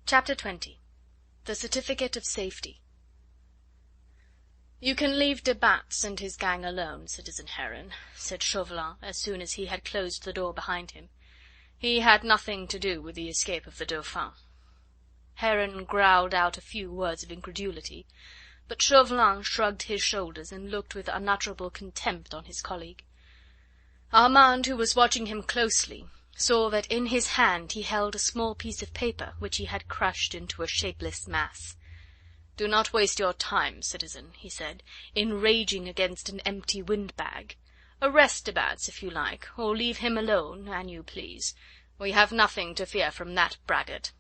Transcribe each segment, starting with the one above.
Chapter 20. The Certificate of Safety. "You can leave de Batz and his gang alone, citizen Heron," said Chauvelin, as soon as he had closed the door behind him. "He had nothing to do with the escape of the Dauphin." Heron growled out a few words of incredulity, but Chauvelin shrugged his shoulders and looked with unutterable contempt on his colleague. Armand, who was watching him closely, saw that in his hand he held a small piece of paper which he had crushed into a shapeless mass. "Do not waste your time, citizen," he said, "in raging against an empty windbag. Arrest de Batz if you like, or leave him alone, an you please. We have nothing to fear from that braggart."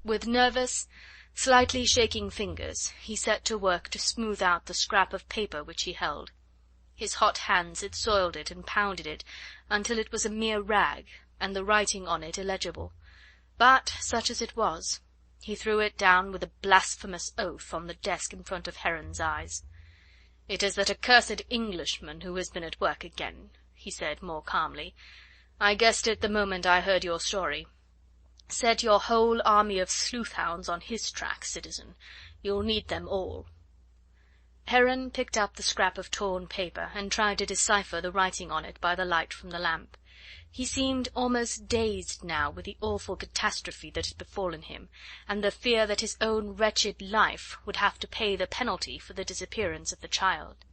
With nervous, slightly shaking fingers he set to work to smooth out the scrap of paper which he held. His hot hands had soiled it and pounded it until it was a mere rag, and the writing on it illegible, but, such as it was, he threw it down with a blasphemous oath on the desk in front of Heron's eyes. "It is that accursed Englishman who has been at work again," he said more calmly. "I guessed it the moment I heard your story. Set your whole army of sleuth-hounds on his track, citizen. You'll need them all." Heron picked up the scrap of torn paper and tried to decipher the writing on it by the light from the lamp. He seemed almost dazed now with the awful catastrophe that had befallen him, and the fear that his own wretched life would have to pay the penalty for the disappearance of the child.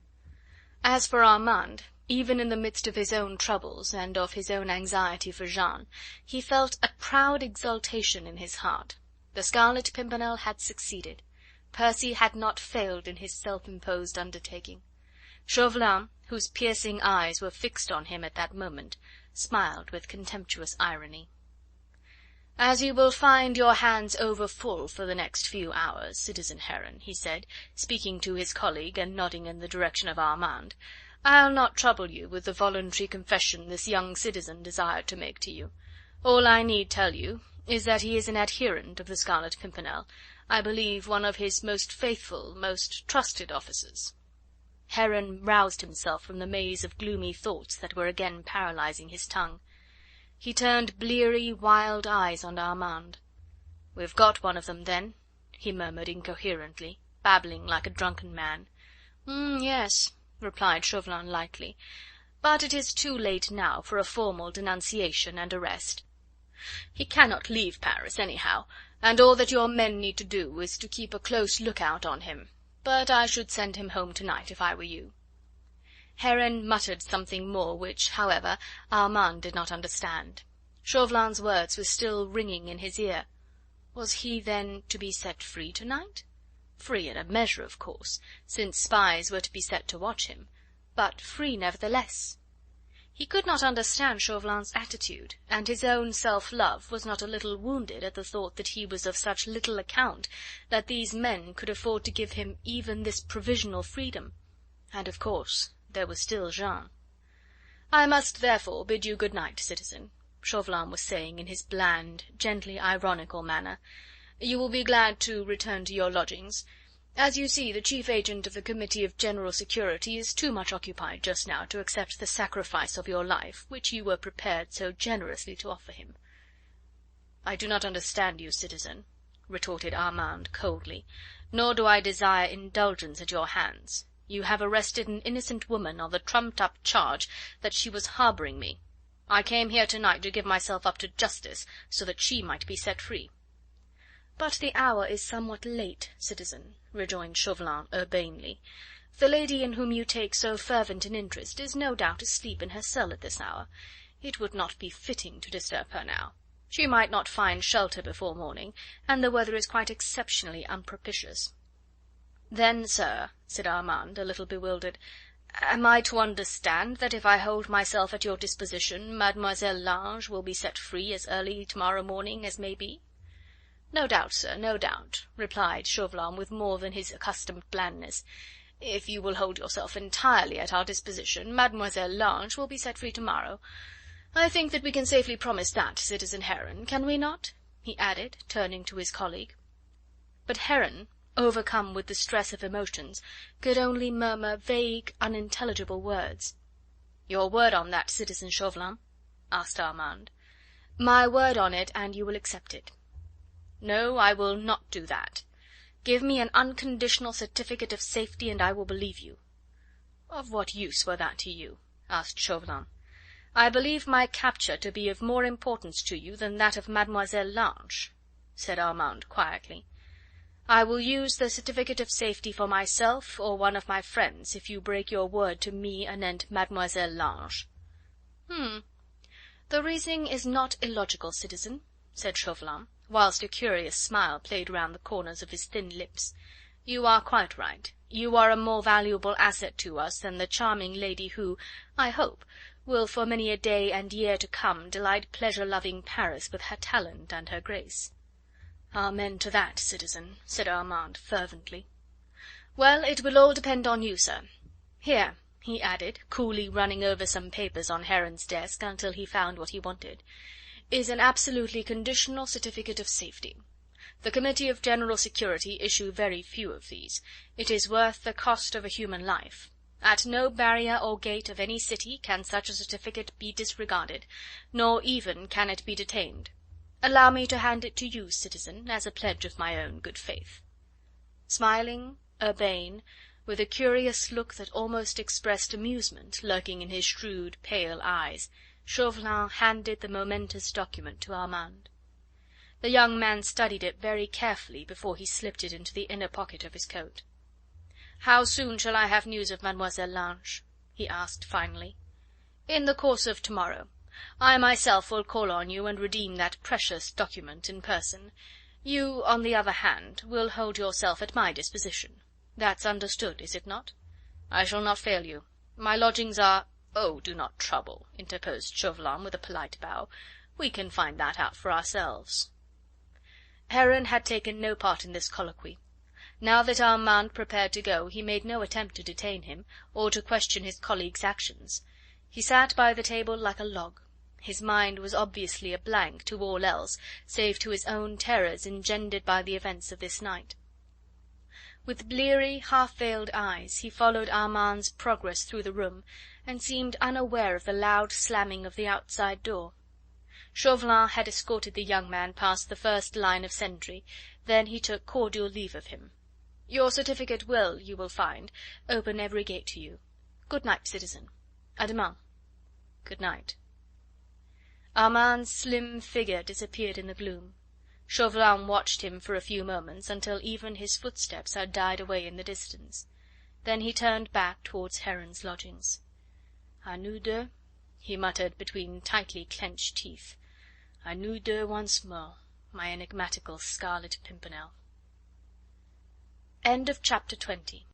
As for Armand, even in the midst of his own troubles and of his own anxiety for Jeanne, he felt a proud exultation in his heart. The Scarlet Pimpernel had succeeded. Percy had not failed in his self-imposed undertaking. Chauvelin, whose piercing eyes were fixed on him at that moment, smiled with contemptuous irony. "As you will find your hands over full for the next few hours, citizen Heron," he said, speaking to his colleague and nodding in the direction of Armand, "I'll not trouble you with the voluntary confession this young citizen desired to make to you. All I need tell you is that he is an adherent of the Scarlet Pimpernel, I believe one of his most faithful, most trusted officers." Heron roused himself from the maze of gloomy thoughts that were again paralysing his tongue. He turned bleary, wild eyes on Armand. "We've got one of them, then," he murmured incoherently, babbling like a drunken man. Yes," replied Chauvelin lightly, "but it is too late now for a formal denunciation and arrest. He cannot leave Paris anyhow, and all that your men need to do is to keep a close look out on him. But I should send him home tonight if I were you." Heron muttered something more which, however, Armand did not understand. Chauvelin's words were still ringing in his ear. Was he, then, to be set free tonight? Free in a measure, of course, since spies were to be set to watch him, but free nevertheless. He could not understand Chauvelin's attitude, and his own self-love was not a little wounded at the thought that he was of such little account that these men could afford to give him even this provisional freedom. And of course there was still Jeanne. "I must therefore bid you good night, citizen," Chauvelin was saying in his bland, gently ironical manner. "You will be glad to return to your lodgings. As you see, the chief agent of the Committee of General Security is too much occupied just now to accept the sacrifice of your life, which you were prepared so generously to offer him." "I do not understand you, citizen," retorted Armand coldly, "nor do I desire indulgence at your hands. You have arrested an innocent woman on the trumped-up charge that she was harbouring me. I came here tonight to give myself up to justice, so that she might be set free." "But the hour is somewhat late, citizen," rejoined Chauvelin urbanely. "The lady in whom you take so fervent an interest is no doubt asleep in her cell at this hour. It would not be fitting to disturb her now. She might not find shelter before morning, and the weather is quite exceptionally unpropitious." "Then, sir," said Armand, a little bewildered, "am I to understand that if I hold myself at your disposition, Mademoiselle Lange will be set free as early tomorrow morning as may be?" "No doubt, sir, no doubt," replied Chauvelin with more than his accustomed blandness. "If you will hold yourself entirely at our disposition, Mademoiselle Lange will be set free tomorrow. I think that we can safely promise that, citizen Heron, can we not?" he added, turning to his colleague. But Heron, overcome with the stress of emotions, could only murmur vague, unintelligible words. "Your word on that, citizen Chauvelin?" asked Armand. "My word on it, and you will accept it." No, I will not do that. Give me an unconditional certificate of safety, and I will believe you." "Of what use were that to you?" asked Chauvelin. "I believe my capture to be of more importance to you than that of Mademoiselle Lange," said Armand quietly. "I will use the certificate of safety for myself or one of my friends if you break your word to me anent Mademoiselle Lange." "The reasoning is not illogical, citizen," said Chauvelin, whilst a curious smile played round the corners of his thin lips. "You are quite right. You are a more valuable asset to us than the charming lady who, I hope, will for many a day and year to come delight pleasure loving Paris with her talent and her grace." "Amen to that, citizen," said Armand fervently. "Well, it will all depend on you, sir. Here," he added, coolly running over some papers on Heron's desk until he found what he wanted, "is an absolutely conditional certificate of safety. The Committee of General Security issue very few of these. It is worth the cost of a human life. At no barrier or gate of any city can such a certificate be disregarded, nor even can it be detained. Allow me to hand it to you, citizen, as a pledge of my own good faith." Smiling, urbane, with a curious look that almost expressed amusement lurking in his shrewd, pale eyes, Chauvelin handed the momentous document to Armand. The young man studied it very carefully before he slipped it into the inner pocket of his coat. "How soon shall I have news of Mademoiselle Lange?" he asked finally. "In the course of to morrow. I myself will call on you and redeem that precious document in person. You, on the other hand, will hold yourself at my disposition. That's understood, is it not?" "I shall not fail you. My lodgings are..." "Oh, do not trouble," interposed Chauvelin with a polite bow. "We can find that out for ourselves." Heron had taken no part in this colloquy. Now that Armand prepared to go, he made no attempt to detain him, or to question his colleague's actions. He sat by the table like a log. His mind was obviously a blank to all else save to his own terrors engendered by the events of this night. With bleary, half veiled eyes he followed Armand's progress through the room, and seemed unaware of the loud slamming of the outside door. Chauvelin had escorted the young man past the first line of sentry, then he took cordial leave of him. "Your certificate will, you will find, open every gate to you. Good night, citizen. A demain." "Good night." Armand's slim figure disappeared in the gloom. Chauvelin watched him for a few moments until even his footsteps had died away in the distance. Then he turned back towards Heron's lodgings. "A nous deux," he muttered between tightly clenched teeth. "A nous deux once more, my enigmatical Scarlet Pimpernel." End of chapter 20.